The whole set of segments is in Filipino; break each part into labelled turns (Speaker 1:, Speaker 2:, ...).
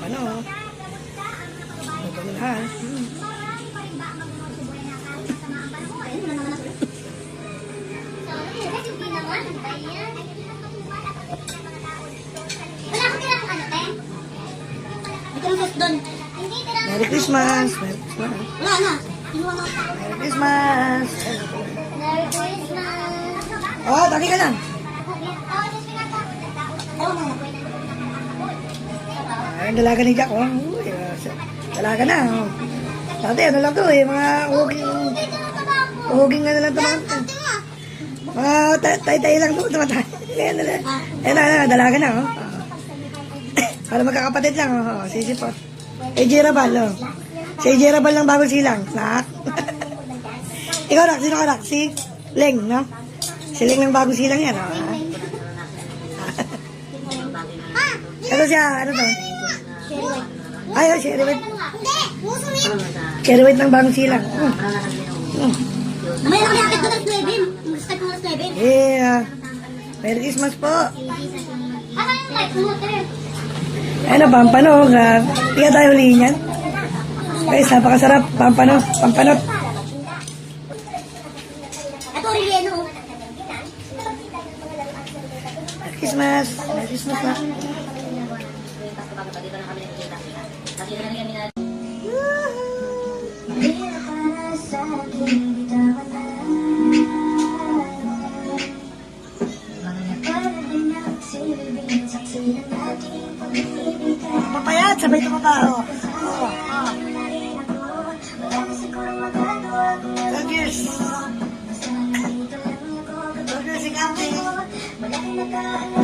Speaker 1: Ano? Magpagulhan. Merry Christmas! Merry Christmas!
Speaker 2: Wala na.
Speaker 1: Merry Christmas!
Speaker 2: Merry Christmas!
Speaker 1: Oh, tagi ka lang! Ay, dalaga ni Jack, oh. Uy, dalaga na, oh. Dati, ano lang to, eh, mga uhuging ano lang to, mga tay-tay lang to, tumatay. Ayan, dalaga na, oh. Para magkakapatid lang, oh. Sisipot. AJ Rabal, oh. Si AJ Rabal lang bagong silang. Nak. Ikaw, Rak, sino ka, Rak? Si Leng, no? Si Leng lang bagong silang yan, oh. Ano siya, ano to? Ay, oh, Cherry White. Cherry White ng bagong silang.
Speaker 2: May nakakit ko ng 9. Mag-start mo ng 9.
Speaker 1: Yeah. Merry Christmas po.
Speaker 2: Ano yung light motor?
Speaker 1: Ano, pampano. Tiga tayo huliin yan. Guys, napakasarap. Pampano. Pampanot.
Speaker 2: Ito, Riliano.
Speaker 1: Merry Christmas. Merry Christmas na. Papayat, sabay ito pa. Oh. Burgers. Burgers si Kami.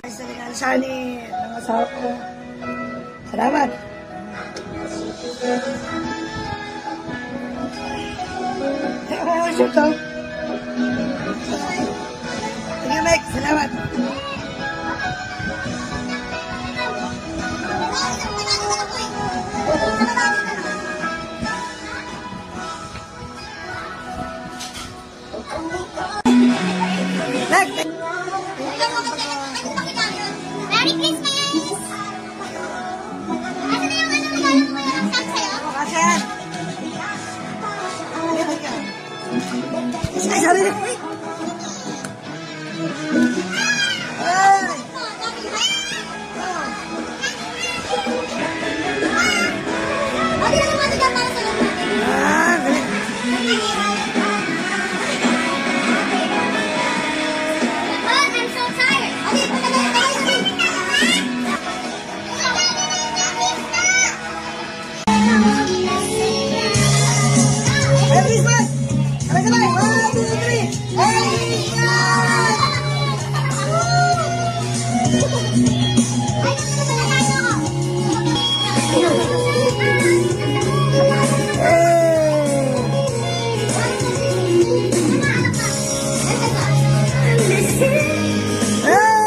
Speaker 1: Sa regalo siya ni ng asawa ko. Salamat. Oh, shoot out. Sige, Mike. Salamat.
Speaker 2: Merry Christmas! Ano na yung ano regalo mo yung Sam sa'yo?
Speaker 1: Ayan. Ay, sabi niya. Ay!
Speaker 2: Pwede na naman ito dyan para sa loob natin.
Speaker 1: Ah, galing.
Speaker 2: Oh, I'm so tired. Okay, punta na tayo.
Speaker 1: Merry Christmas! Sabay-sabay! 1, 2, 3! Merry Christmas!
Speaker 2: Hey!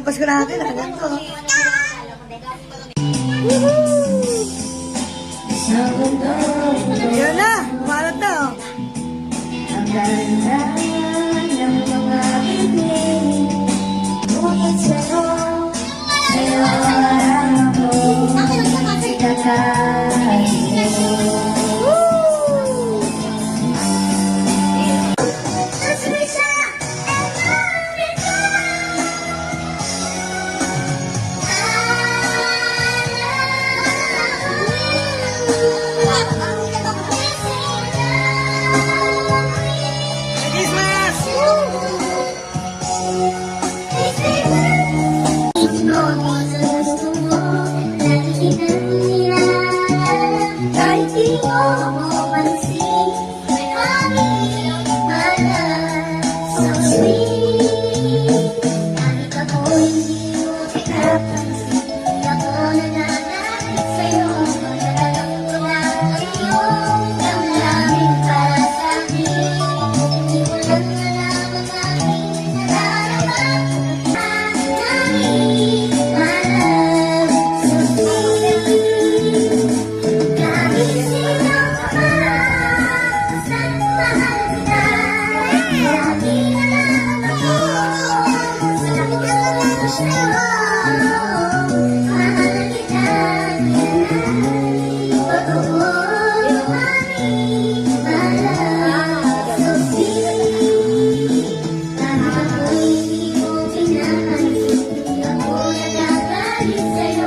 Speaker 1: Pasko natin, ha? Ganito. Yan na, umalat na, oh.
Speaker 2: Ang ganda ng mga bibig, ngunit sa'yo, sa'yo ako kakain. Say